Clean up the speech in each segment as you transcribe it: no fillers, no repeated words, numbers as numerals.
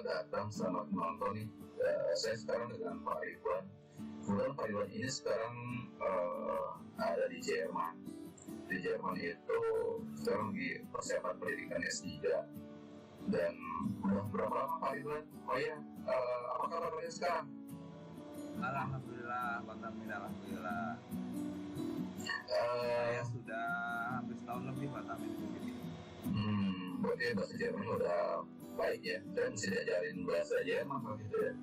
datang, selamat menonton nih. Saya sekarang dengan Pak Ridwan. Kemudian Pak Ridwan ini sekarang ada di Jerman. Di Jerman itu sekarang di persiapan pendidikan S3. Dan udah berapa lama Pak Ridwan? Oh ya, apa kabarnya sekarang? Alhamdulillah, Pak Tamin, alhamdulillah. Saya sudah hampir setahun lebih Pak Tamin di sini. Berarti bahasa Jerman udah baik ya, dan bisa diajarin bahasa Jerman gitu ya.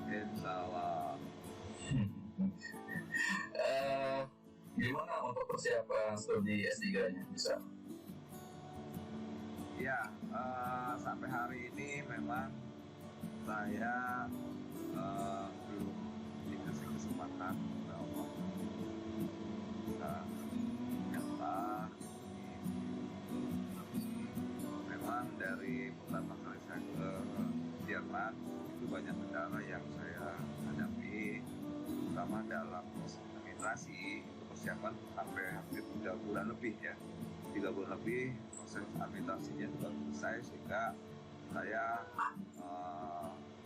Insya Allah. Gimana untuk persiapan studi S3-nya bisa? Ya, sampai hari ini memang saya belum dikasih kesempatan oleh Allah bisa nyata. Memang dari pertama kali saya ke Jerman itu banyak kendala yang saya hadapi, terutama dalam proses administrasi. Itu persiapan sampai hampir 3 bulan lebih ya, 3 bulan lebih proses administrasinya juga selesai, sehingga saya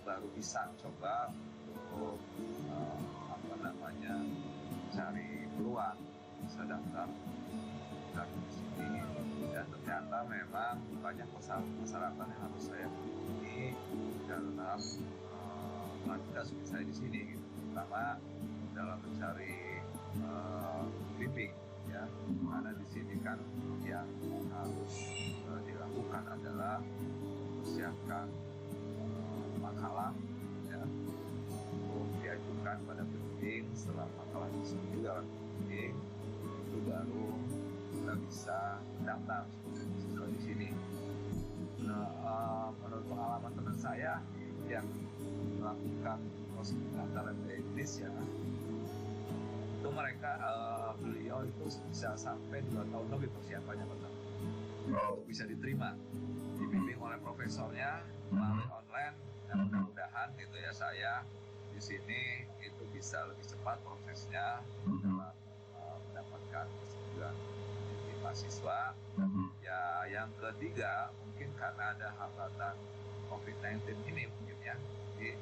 baru bisa coba untuk cari peluang bisa daftar di sini. Dan ternyata memang banyak persyaratan yang harus saya penuhi dalam melanjutkan saya di sini, gitu. Terutama dalam mencari bimbing ya, karena di sini kan yang harus dilakukan adalah mempersiapkan makalah ya, untuk diajukan pada bimbing. Setelah makalah tersebut dalam bimbing itu baru kita bisa daftar siswa di sini. Nah, menurut pengalaman teman saya yang melakukan proses pendaftaran di Inggris ya, itu mereka beliau itu bisa sampai 2 tahun lebih persiapannya betul untuk bisa diterima, dibimbing oleh profesornya melalui online. Dan mudah-mudahan gitu ya, saya di sini itu bisa lebih cepat prosesnya dalam mendapatkan persetujuan dari mahasiswa. Ya, yang ketiga mungkin karena ada hambatan COVID-19 ini mungkin ya, jadi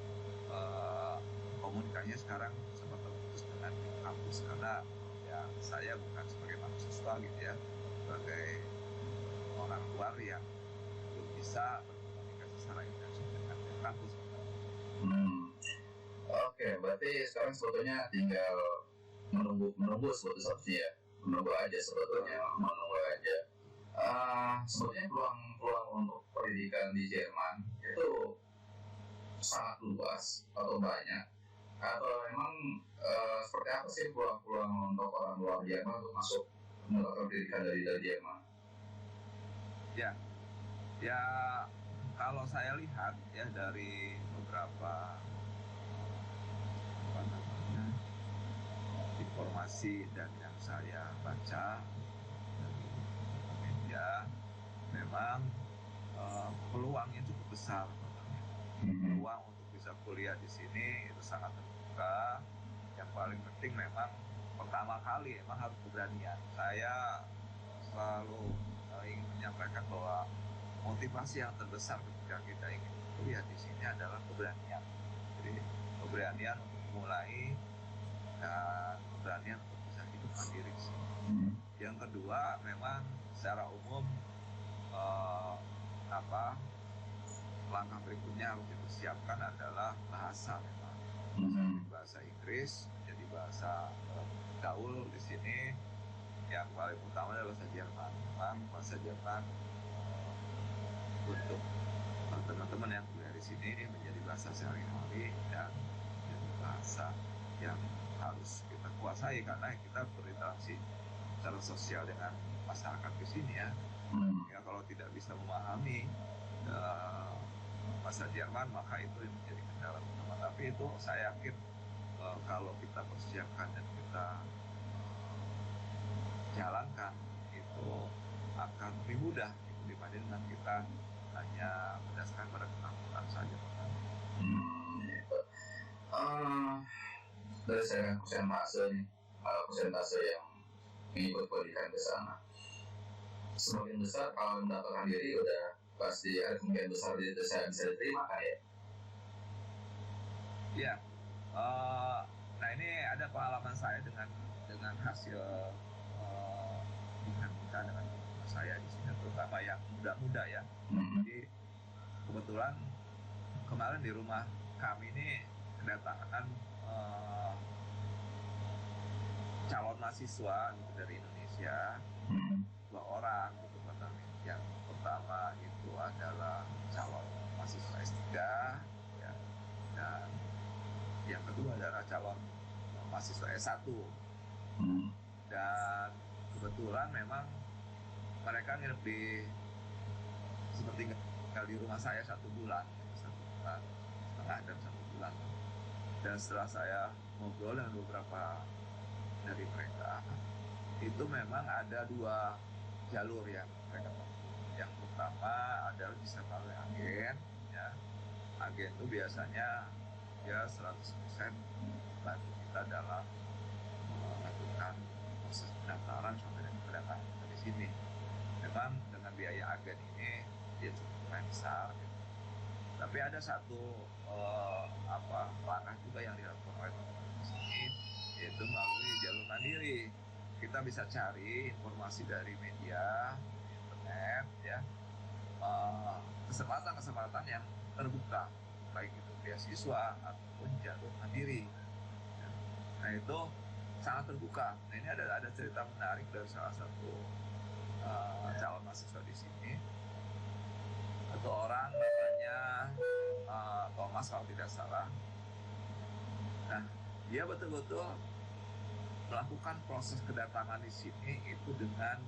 komunikasinya sekarang sempat terputus dengan kampus, karena ya saya bukan sebagai mahasiswa gitu ya, sebagai orang luar yang belum bisa berkomunikasi secara intensif dengan kampus. Oke, berarti sekarang sebetulnya tinggal menunggu sebetulnya ya, menunggu aja sebetulnya. Sebetulnya peluang untuk pendidikan di Jerman itu sangat luas atau banyak, atau memang seperti apa sih peluang untuk orang luar Jerman untuk masuk mendapatkan pendidikan dari Jerman? Ya, kalau saya lihat ya dari beberapa informasi dan yang saya baca dari media, memang peluangnya cukup besar. Peluang untuk bisa kuliah di sini itu sangat terbuka. Yang paling penting memang pertama kali emang harus keberanian. Saya selalu ingin menyampaikan bahwa motivasi yang terbesar ketika kita ingin kuliah di sini adalah keberanian. Jadi keberanian untuk mulai dan keberanian untuk bisa hidup mandiri. Yang kedua, memang secara umum langkah berikutnya harus dipersiapkan adalah bahasa. Memang bahasa Inggris menjadi bahasa gaul di sini. Yang paling utama adalah bahasa Jerman. Memang bahasa Jerman untuk teman-teman yang kuliah di sini menjadi bahasa sehari-hari dan menjadi bahasa yang harus kita kuasai, karena kita berinteraksi secara sosial dengan masyarakat di sini ya. Ya, kalau tidak bisa memahami bahasa Jerman, maka itu yang menjadi kendala utama. Tapi itu saya yakin kalau kita persiapkan dan kita jalankan, itu akan lebih mudah dibandingkan kita hanya berdasarkan pada ketakutan saja. Dari saya persentase yang mengikut pendidikan ke sana, semakin besar kalau mendaftarkan diri udah pasti ada kemungkinan besar itu saya bisa diterima kan ya. Iya. Nah ini ada pengalaman saya dengan hasil dinamika dengan saya di sini, terutama yang muda-muda ya. Jadi kebetulan kemarin di rumah kami ini kedatangan calon mahasiswa gitu dari Indonesia, 2 orang gitu kami. Yang pertama itu adalah calon mahasiswa S3 ya, dan yang kedua adalah calon mahasiswa S1. Dan kebetulan memang mereka nginep di seperti tinggal di rumah saya 1 bulan, 1 bulan setengah dan 1 bulan. Dan setelah saya ngobrol dengan beberapa dari mereka, itu memang ada 2 jalur yang mereka tempuh. Yang pertama adalah bisa melalui agen ya. Agen itu biasanya ya 100% bantu kita dalam melakukan proses pendaftaran sampai dengan kedatangan di sini. Memang dengan biaya agen ini dia cukup besar gitu. Tapi ada satu langkah juga yang dilakukan oleh teman-teman di sini, yaitu melalui jalur mandiri. Kita bisa cari informasi dari media, internet ya, kesempatan yang terbuka, baik itu beasiswa ataupun jalur mandiri. Nah itu sangat terbuka. Nah ini ada cerita menarik dari salah satu calon mahasiswa di sini. Satu orang namanya Thomas kalau tidak salah. Nah dia betul-betul melakukan proses kedatangan di sini itu dengan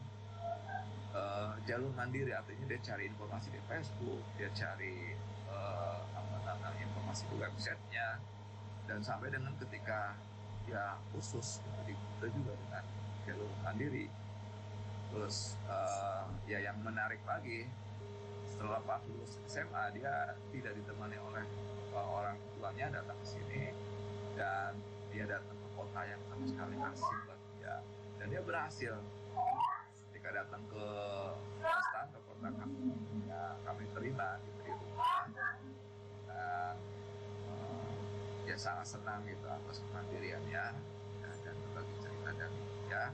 jalur mandiri. Artinya dia cari informasi di Facebook, dia cari informasi di websitenya, dan sampai dengan ketika dia khusus itu juga dengan jalur mandiri. Terus ya yang menarik lagi, setelah Pak lulus SMA dia tidak ditemani oleh orang tuanya datang ke sini, dan dia datang ke kota yang sama sekali asing bagi dia, dan dia berhasil. Ketika datang ke Konstan, ke kota kami, ya kami terima di rumah, dan dia sangat senang gitu atas kemandiriannya dan berbagi cerita. Dan ya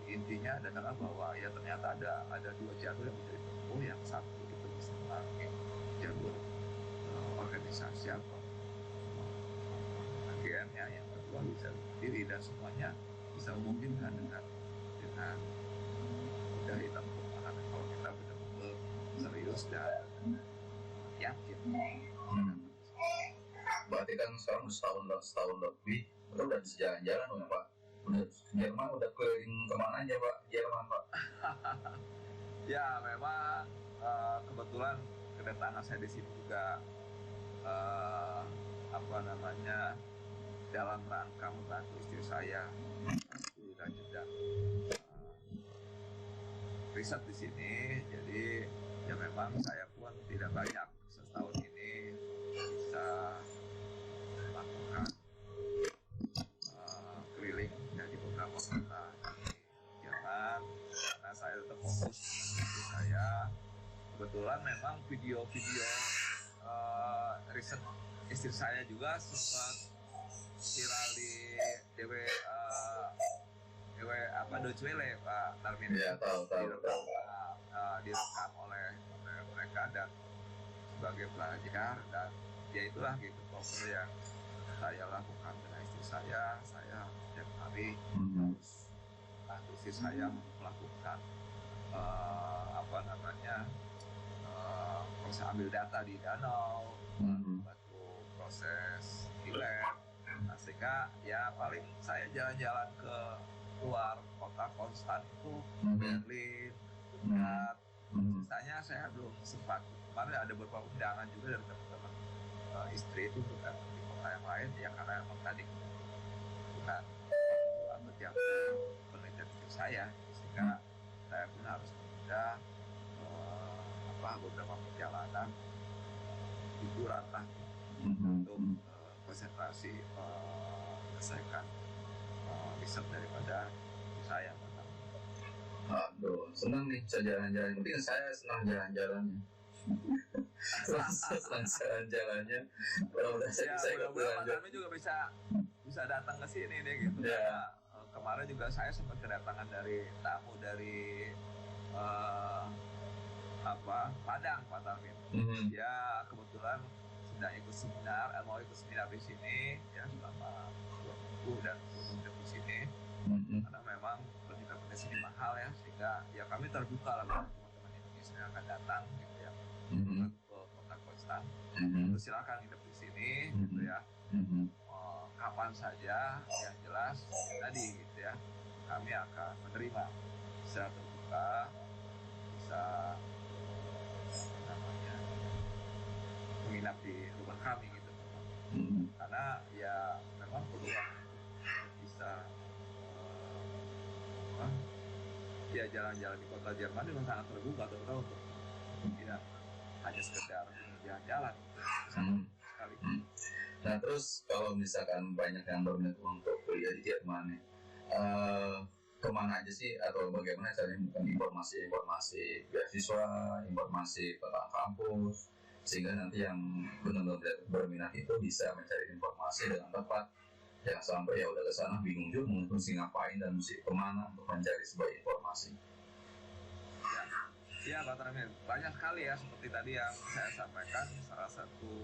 intinya adalah bahwa ya ternyata ada 2 jalur yang bisa ditempuh. Yang satu itu bisa melalui jalur organisasi atau agennya, yang kedua bisa sendiri, dan semuanya bisa memungkinkan dengan mudah ditempuh kalau kita benar-benar serius dan yakin. Berarti kan sekarang setahun lebih itu udah bisa jalan-jalan ya Pak. Udah Jerman, udah keliling kemana aja Pak Jerman Pak? Ya memang kebetulan kedatangan saya di sini juga dalam rangka membantu istri saya dan riset di sini. Jadi ya memang saya pun tidak banyak setahun ini bisa melakukan keliling dari beberapa kota di Jerman, karena saya tetap fokus di saya. Kebetulan memang video-video riset istri saya juga sempat viral di Deutsche Welle Pak Darmin. Ya, tahu. Direkam oleh mereka dan sebagai pelajar, dan ya itulah gitu proses yang saya lakukan dengan istri saya setiap hari harus bantu istri saya melakukan proses ambil data di danau, bantu proses di lab. Nah, sehingga ya paling saya jalan-jalan ke luar kota Konstan itu Berlin, Stuttgart. Sisanya saya belum sempat. Kemarin ada beberapa undangan juga dari teman-teman istri itu bukan di kota yang lain ya, karena memang tadi bukan atau penelitian istri saya, sehingga saya pun harus menunda beberapa perjalanan liburan lah untuk konsentrasi menyelesaikan riset daripada saya. Aduh, senang nih bisa jalan-jalan. Mungkin saya senang jalan-jalannya. lancar jalannya. Mudah-mudahan saya Ya bisa ikut mudah-mudahan Pak lanjut. Tarmi juga bisa datang ke sini nih gitu. Ya. Karena kemarin juga saya sempat kedatangan dari tamu dari Padang, Pak Tarmi. Ya kebetulan sedang ikut seminar, mau ikut seminar di sini ya selama 2 minggu dan di sini. Karena memang pendidikan sini mahal ya, sehingga ya kami terbuka lah buat teman-teman Indonesia yang akan datang gitu ya ke kota Konstan. Silakan hidup di sini gitu ya. Kapan saja, yang jelas tadi gitu ya, kami akan menerima secara terbuka, bisa menginap di rumah kami gitu. Karena ya memang peluang untuk bisa ya jalan-jalan di kota Jerman memang sangat terbuka, terutama untuk tidak hanya sekedar jalan-jalan sekali. Nah terus kalau misalkan banyak yang berminat untuk kuliah di Jerman, kemana aja sih atau bagaimana caranya informasi beasiswa, informasi tentang kampus, sehingga nanti yang benar-benar berminat itu bisa mencari informasi dengan tepat. Jangan sampai ya udah kesana bingung juga mesti ngapain dan mesti kemana untuk mencari sebuah informasi. Ya Pak Tarmi, banyak sekali ya seperti tadi yang saya sampaikan, salah satu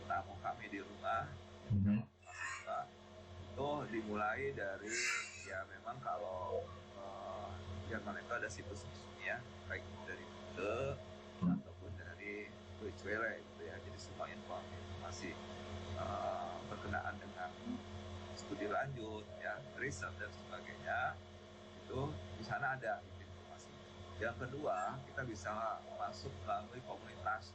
tamu kami di rumah mahasiswa itu dimulai dari ya memang kalau Jerman itu ada situs-situsnya baik dari Google ataupun dari Deutsche Welle gitu ya, jadi semua informasi berkenaan dengan studi lanjut ya, riset dan sebagainya itu di sana ada informasi. Yang kedua, kita bisa masuk melalui komunitas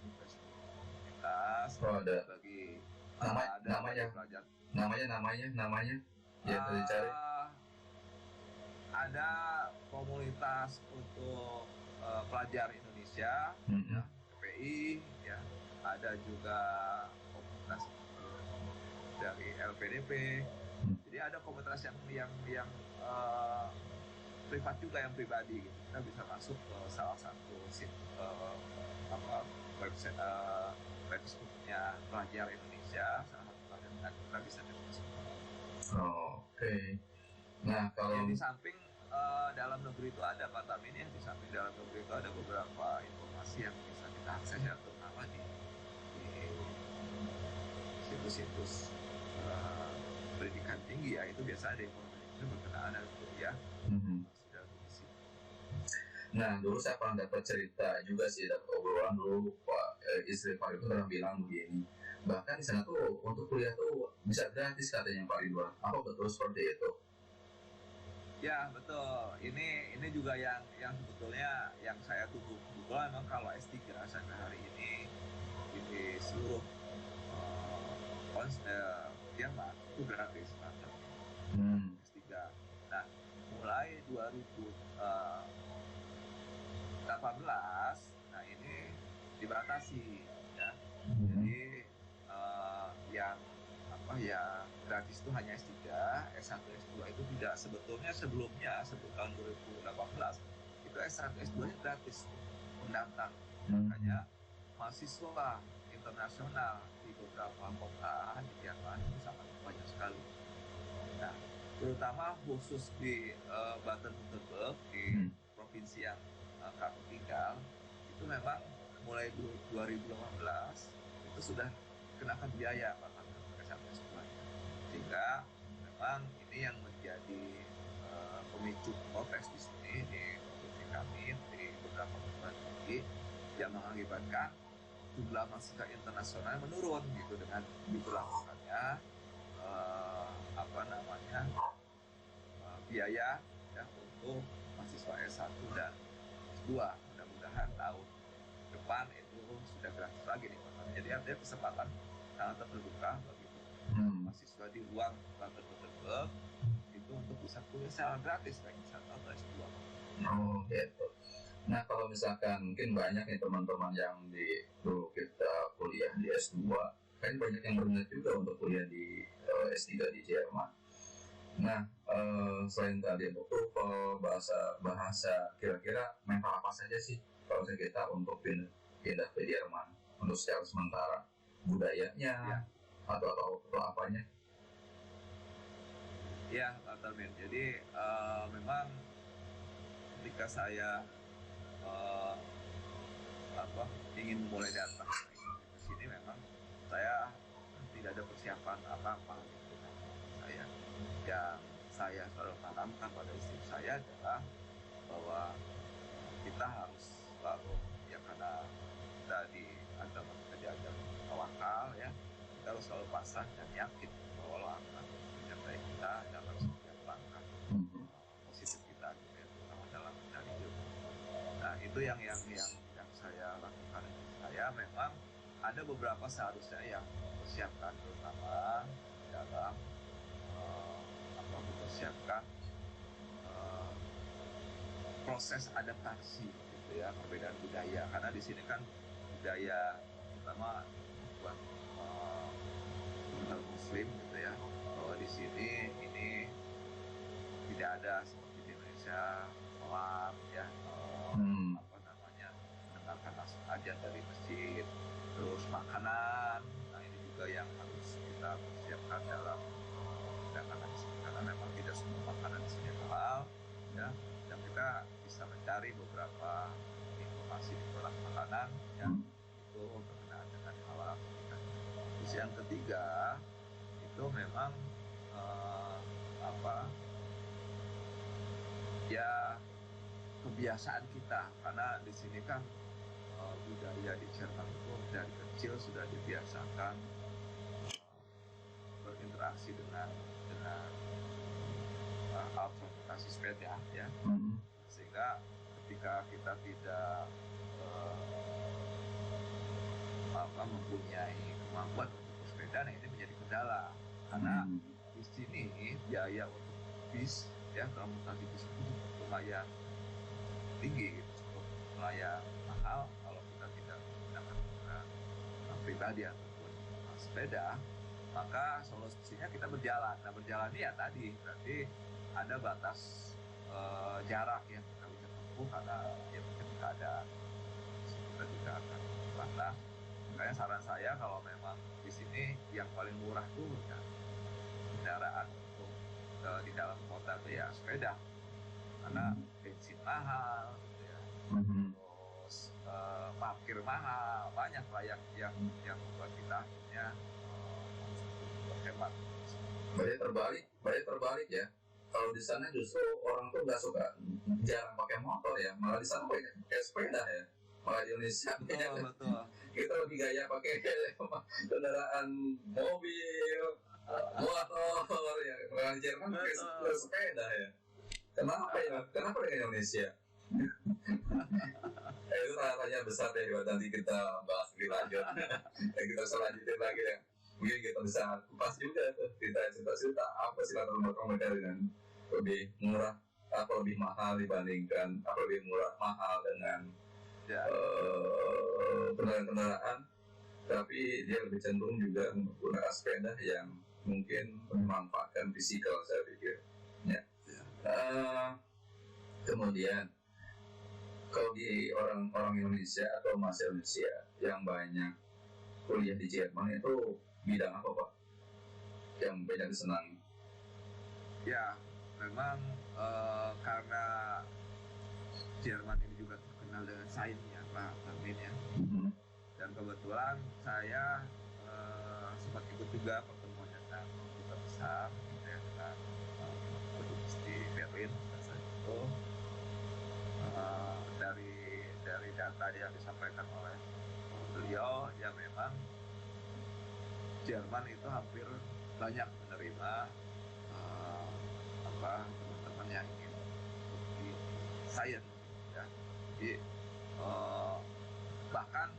ada bagi namanya ya dicari. Ada komunitas untuk pelajar Indonesia PPI ya, ada juga komunitas dari LPDP. Jadi ada komunitas yang privat juga, yang pribadi gitu. Kita bisa masuk ke salah satu website Facebooknya pelajar Indonesia, salah satu pelajar, dan kita bisa masuk. Oke. Nah kalau di samping dalam negeri itu ada Pak Tarmi, ini di samping dalam negeri itu ada beberapa informasi yang bisa kita akses ya, terutama di situs-situs pendidikan tinggi ya, itu biasa ada informasi berkenaan dengan kuliah. Nah dulu saya pernah dapat cerita juga sih, dapat obrolan dulu istri Pak itu pernah bilang begini, bahkan di sana tuh untuk kuliah tuh bisa gratis katanya Pak Ridwan. Apa betul seperti itu? Ya betul, ini juga yang sebetulnya yang saya tunggu. Kebetulan memang kalau S3 sampai hari ini di seluruh Jerman itu gratis banget. S3. Nah mulai 2018, nah ini dibatasi ya. Jadi yang gratis itu hanya S3, S1, S2 itu tidak. Sebetulnya sebelumnya sebelum tahun 2018 itu S1, S2 nya gratis mendaftar. Makanya mahasiswa internasional di beberapa kota di Jerman itu sangat banyak sekali. Nah, terutama khusus di Baden-Württemberg, di provinsi yang kami tinggal, itu memang mulai 2018 itu sudah kenakan biaya Pak sampai semuanya, sehingga memang ini yang menjadi pemicu protes di sini di provinsi kami, di beberapa perguruan tinggi, yang mengakibatkan jumlah mahasiswa internasional menurun gitu dengan diberlakukannya biaya ya untuk mahasiswa S1 dan S2. Mudah-mudahan tahun depan itu sudah gratis lagi nih Pak. Jadi artinya kesempatan sangat terbuka bagi mahasiswa di luar Baden-Württemberg itu untuk bisa kuliah secara gratis baik S1 atau S2. Oh gitu. Nah kalau misalkan mungkin banyak nih teman-teman yang dulu kita kuliah di S2, kan banyak yang berminat juga untuk kuliah di S3 di Jerman. Nah selain tadi untuk TOEFL, bahasa kira-kira mental apa saja sih kalau kita untuk pindah ke Jerman untuk secara sementara, budayanya Ya. atau apanya? Ya, Pak Tarmin. Jadi memang ketika saya eh, ingin mulai datang ke sini, memang saya tidak ada persiapan apa-apa gitu kan. Yang saya selalu tanamkan pada istri saya adalah bahwa kita harus selalu, ya karena kita di agama kita diajar tawakal ya, kita harus selalu pasrah dan yakin bahwa Allah akan menyertai kita dalam setiap langkah positif kita gitu ya, terutama dalam mencari ilmu. Nah itu yang saya lakukan. Saya memang ada beberapa seharusnya yang persiapkan, terutama dalam mempersiapkan proses adaptasi gitu ya, perbedaan budaya, karena di sini kan budaya terutama buat muslim gitu ya, bahwa di sini ini tidak ada seperti di Indonesia sholat ya, mendengarkan ajan dari masjid, terus makanan. Nah ini juga yang harus kita persiapkan dalam makanan di sini, karena memang tidak semua makanan di sini halal ya, dan kita bisa mencari beberapa informasi di produk makanan yang itu berkenaan dengan halal. Terus yang ketiga itu memang ya kebiasaan kita, karena di sini kan budaya di Jerman itu dari kecil sudah dibiasakan berinteraksi dengan alat transportasi sepeda ya, sehingga ketika kita tidak mempunyai kemampuan untuk bersepeda, nah ini menjadi kendala, karena di sini biaya untuk bis ya, transportasi bis itu lumayan tinggi gitu, cukup lumayan mahal kalau kita tidak menggunakan kendaraan pribadi ataupun sepeda. Maka solusinya kita berjalan. Nah berjalan ini ya tadi berarti ada batas jarak yang kita bisa tempuh, karena ya mungkin keadaan kita juga akan terbatas. Makanya saran saya kalau memang di sini yang paling murah tuh ya kendaraan untuk di dalam kota itu ya sepeda, karena bensin mahal gitu ya, terus parkir mahal, banyak lah yang membuat kita akhirnya berhemat. Berarti terbalik ya. Kalau di sana justru orang tuh nggak suka, jarang pakai motor ya, malah di sana pakai sepeda ya. Malah di Indonesia betul. Kita lebih gaya pakai kendaraan mobil, motor ya. Kalau di Jerman pakai sepeda ya. Kenapa ya? Kenapa dengan Indonesia? Itu tanya besar deh, nanti kita bahas lebih lanjut. Kita selanjutnya lagi ya. Mungkin kita bisa kupas juga tuh, kita cerita apa sih latar belakang mereka dengan lebih murah atau lebih mahal dibandingkan, apa lebih murah mahal dengan kendaraan, tapi dia lebih cenderung juga menggunakan sepeda yang mungkin memanfaatkan fisikal, saya pikir ya. Kemudian kalau di orang Indonesia atau mahasiswa Indonesia yang banyak kuliah di Jerman itu bidang apa Pak yang banyak disenangi? Ya memang karena Jerman ini juga terkenal dengan sainsnya Pak Tarmin ya, dan kebetulan saya sempat ikut juga pertemuan dengan duta besar gitu ya, dengan penduduk di Berlin saat itu. Dari data yang disampaikan oleh beliau ya, memang Jerman itu hampir banyak menerima teman-teman yang ingin di sains ya. Jadi bahkan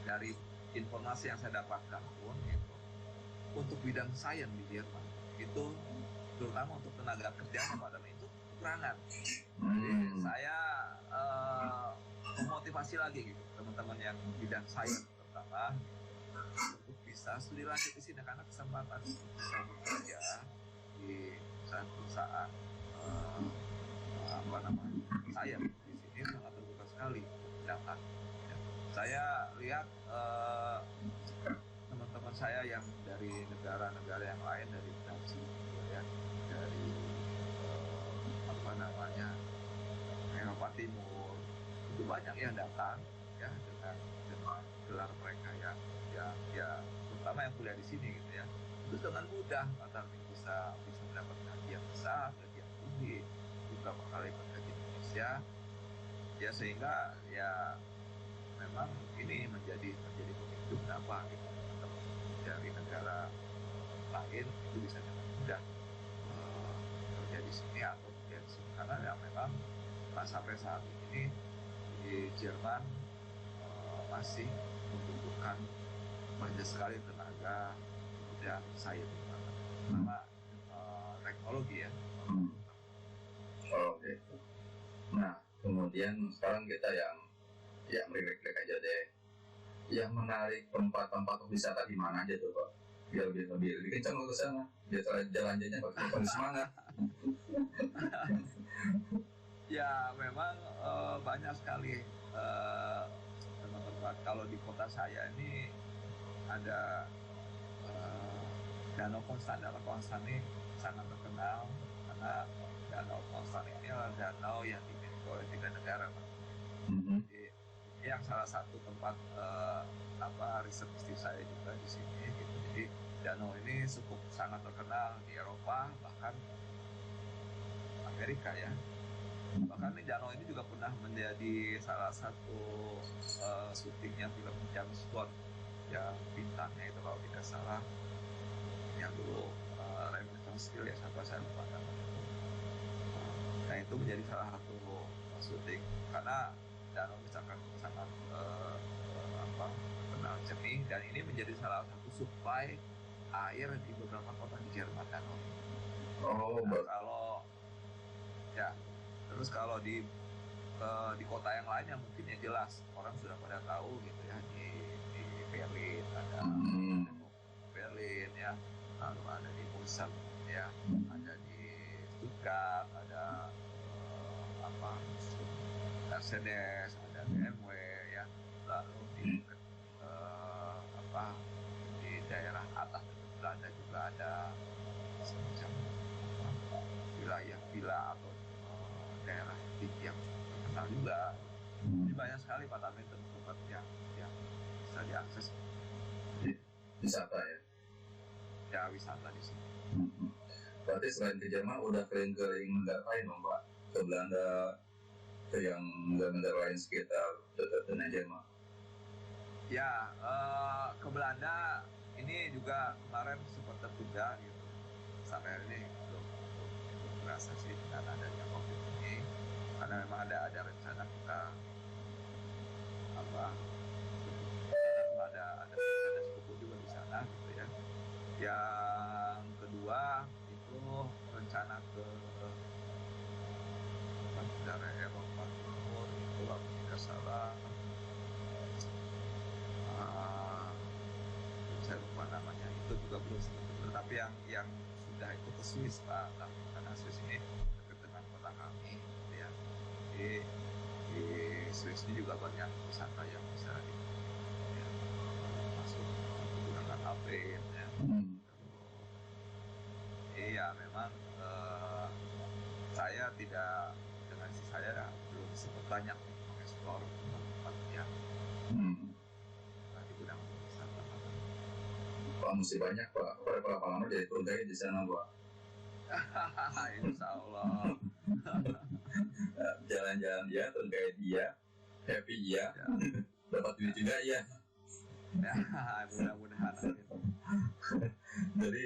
dari informasi yang saya dapatkan pun gitu, untuk bidang sains di Jerman itu terutama untuk tenaga kerjanya pada itu kekurangan. Jadi saya memotivasi lagi gitu teman-teman yang bidang sains terutama untuk bisa studi lanjut di sini, karena kesempatan bisa bekerja di perusahaan sains di sini sangat terbuka sekali, dapat Saya lihat teman-teman saya yang dari negara-negara yang lain, dari Brazil, ya, dari apa namanya, Eropa Timur, itu banyak yang datang ya dengan gelar mereka ya terutama yang kuliah di sini gitu ya, itu dengan mudah Pak bisa mendapat gaji yang besar, gaji yang tinggi, beberapa kali kerja di Indonesia ya, sehingga ya memang ini menjadi pemicu kenapa gitu teman-teman dari negara lain itu bisa dengan mudah kerja di sini atau kerja di sini, karena ya memang sampai saat ini di Jerman masih membutuhkan banyak sekali tenaga kerja sains terutama teknologi ya. Oke. Nah, kemudian sekarang kita yang relek-relek aja deh. Yang menarik tempat-tempat wisata di mana aja tuh Pak? Biar lebih kencang ke sana. Biar jalan-jalannya pakai semangat. Ya memang banyak sekali tempat-tempat. Kalau di kota saya ini ada Danau Konstanz. Danau Konstanz ini sangat terkenal karena Danau Konstanz ini adalah danau yang dimiliki oleh 3 negara, Pak. Jadi yang salah satu tempat riset saya juga di sini gitu. Jadi danau ini sangat terkenal di Eropa, bahkan Amerika ya. Bahkan di danau ini juga pernah menjadi salah satu syutingnya film James Bond yang bintangnya itu kalau tidak salah yang dulu Remington Steele ya, sampai saya lupa namanya. Nah itu menjadi salah satu syuting karena danau misalkan sangat terkenal jernih, dan ini menjadi salah satu supply air di beberapa kota di Jerman danau. Kalau ya terus kalau di kota yang lainnya mungkin ya jelas orang sudah pada tahu gitu ya, di Berlin ada Berlin ya, lalu ada di Musel ya, ada di Stuttgart, ada Mercedes, ada BMW ya, lalu di di daerah atas Belanda juga ada semacam wilayah villa atau daerah tinggi yang terkenal juga. Jadi banyak sekali Pak Tamin tempat yang bisa diakses. Wisata ya? Ya wisata di sini. Berarti selain ke Jerman udah keliling-keliling negara lain dong Pak? Ke Belanda, ke yang negara lain sekitar dekat Jerman? Ya, ke Belanda ini juga kemarin sempat tertunda gitu. Sampai hari ini belum berasa sih dengan adanya COVID ini, karena memang ada rencana kita ada sepupu juga di sana gitu ya. Yang kedua itu rencana ke negara Eropa Timur itu kalau tidak salah, saya lupa namanya, itu juga belum sempat. Tapi yang sudah itu ke Swiss Pak, karena Swiss ini dekat dengan kota kami gitu ya. Jadi di Swiss ini juga banyak wisata yang bisa masuk menggunakan Alpine ya. Iya memang saya tidak, dengan istri saya belum sempat banyak mengeksplor tempat yang digunakan untuk wisata. Pak mesti banyak Pak, berapa lama jadi tour guide di sana Pak? Insya Allah. Jalan-jalan ya, tour guide ya, happy ya, dapat duit juga ya. Ya mudah-mudahan. Jadi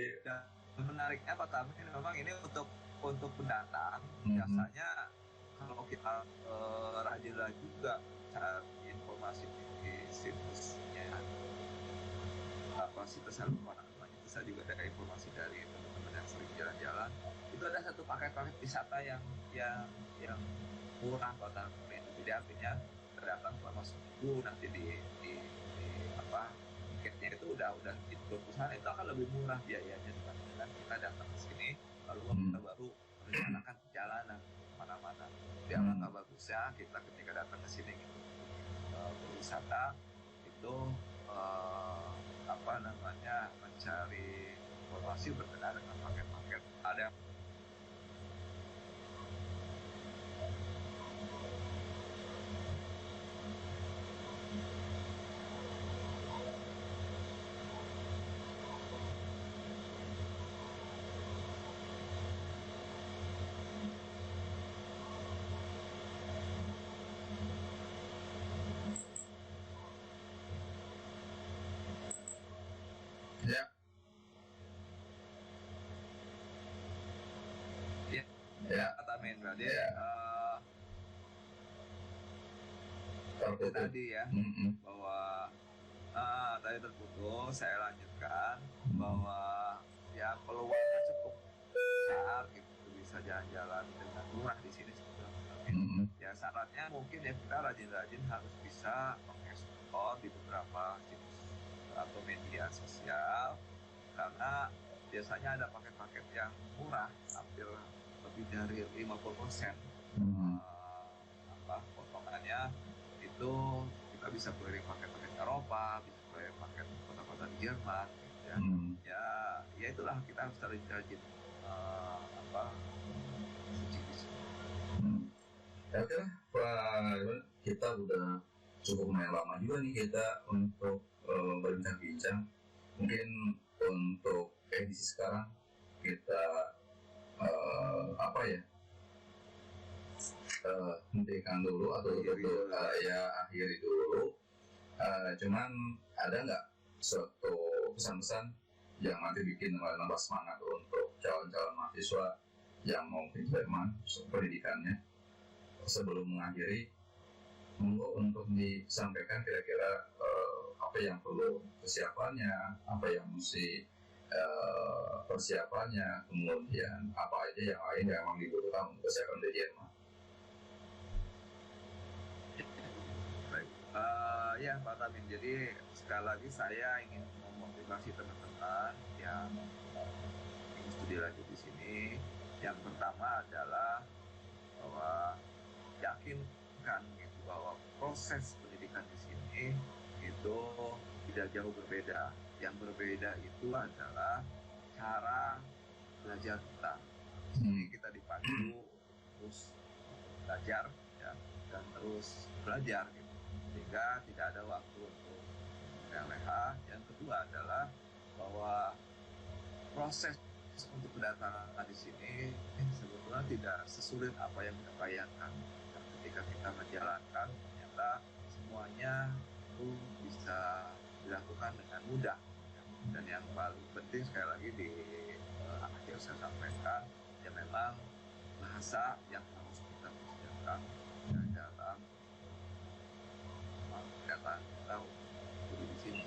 menariknya Pak Tamin memang ini untuk pendatang biasanya kalau kita rajin juga cari informasi di situsnya situs namanya, itu saya juga ada informasi dari teman-teman yang sering jalan-jalan, itu ada satu paket wisata yang murah Pak Tamin. Jadi artinya terdatang selama seminggu, nanti di tiketnya itu udah ikut di sana, itu akan lebih murah biayanya dibandingkan kita datang ke sini lalu kita baru merencanakan perjalanan mana-mana. Di alangkah bagusnya kita ketika datang ke sini gitu, berwisata itu mencari informasi berkenaan dengan paket-paket. Ada kata Min berarti tadi ya bahwa tadi terputus, saya lanjutkan bahwa ya peluangnya cukup besar gitu, bisa jalan-jalan dengan murah di sini sebetulnya. Ya syaratnya mungkin ya kita rajin-rajin harus bisa mengekspor di beberapa situs atau media sosial, karena biasanya ada paket-paket yang murah, hampir lebih dari 50% potongannya itu kita bisa keliling paket-paket Eropa, bisa keliling paket kota-kota di Jerman gitu ya. Ya itulah, kita harus rajin-rajin Ya oke lah Pak, kita udah cukup lumayan lama juga nih kita untuk berbincang-bincang. Mungkin untuk edisi sekarang kita hentikan dulu atau akhiri dulu. Cuman ada nggak suatu pesan-pesan yang nanti bikin nambah semangat untuk calon-calon mahasiswa yang mau ke Jerman pendidikannya? Sebelum mengakhiri, monggo untuk disampaikan kira-kira apa yang perlu kesiapannya, apa yang mesti persiapannya, kemudian apa aja yang lain yang memang dibutuhkan untuk kesiapan di Jerman. Ya Pak Tamin, jadi sekali lagi saya ingin memotivasi teman-teman yang ingin studi lanjut di sini. Yang pertama adalah bahwa yakinkan gitu bahwa proses pendidikan di sini itu tidak jauh berbeda. Yang berbeda itu adalah cara belajar kita. Ini kita dipandu terus belajar ya, dan terus belajar gitu, sehingga tidak ada waktu untuk leha. Yang kedua adalah bahwa proses untuk kedatangan di sini sebetulnya tidak sesulit apa yang kita bayangkan. Ketika kita menjalankan, ternyata semuanya itu bisa dilakukan dengan mudah. Dan yang paling penting sekali lagi di akhir saya sampaikan, ya memang bahasa yang harus kita persiapkan dalam kegiatan kita di sini.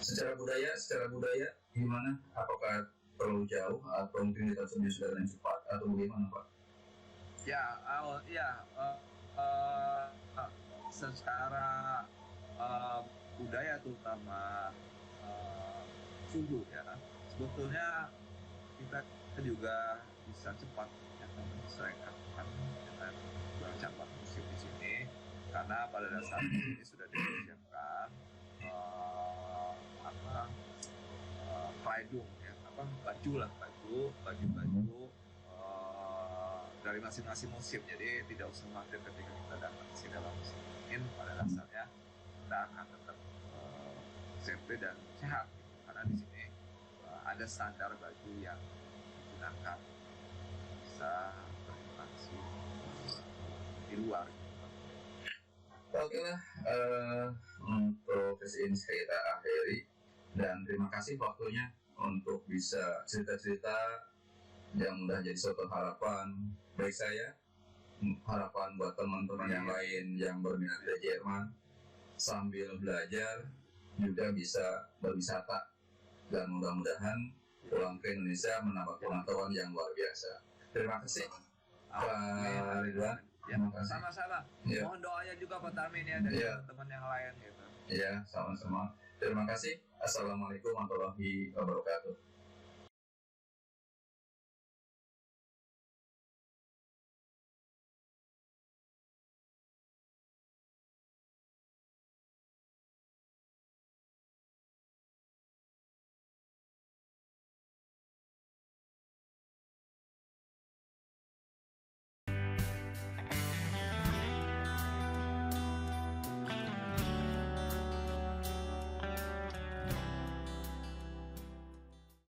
Secara budaya gimana? Apakah terlalu jauh atau mungkin kita sudah dengan cepat atau bagaimana Pak? Secara budaya terutama suhu ya, sebetulnya kita juga bisa cepat ya, menyesuaikan dengan campak musim di sini, karena pada dasarnya ini sudah dipersiapkan baju dari masing-masing musim. Jadi tidak usah khawatir ketika kita datang ke sini dalam musim dingin, pada dasarnya kita akan tetap safety dan sehat gitu. Karena di sini ada standar baju yang digunakan bisa berinteraksi di luar gitu. Oke lah, untuk kesini kita akhiri, dan terima kasih waktunya untuk bisa cerita-cerita yang udah jadi suatu harapan baik saya, harapan buat teman-teman yang lain yang berminat di Jerman, sambil belajar juga bisa berwisata, dan mudah-mudahan pulang ke Indonesia menambah pengetahuan yang luar biasa. Terima kasih Pak Ridwan. Ya, sama-sama. Ya. Mohon doanya juga Pak Tamin ya dari teman yang lain gitu. Iya, sama-sama. Terima kasih. Assalamualaikum warahmatullahi wabarakatuh.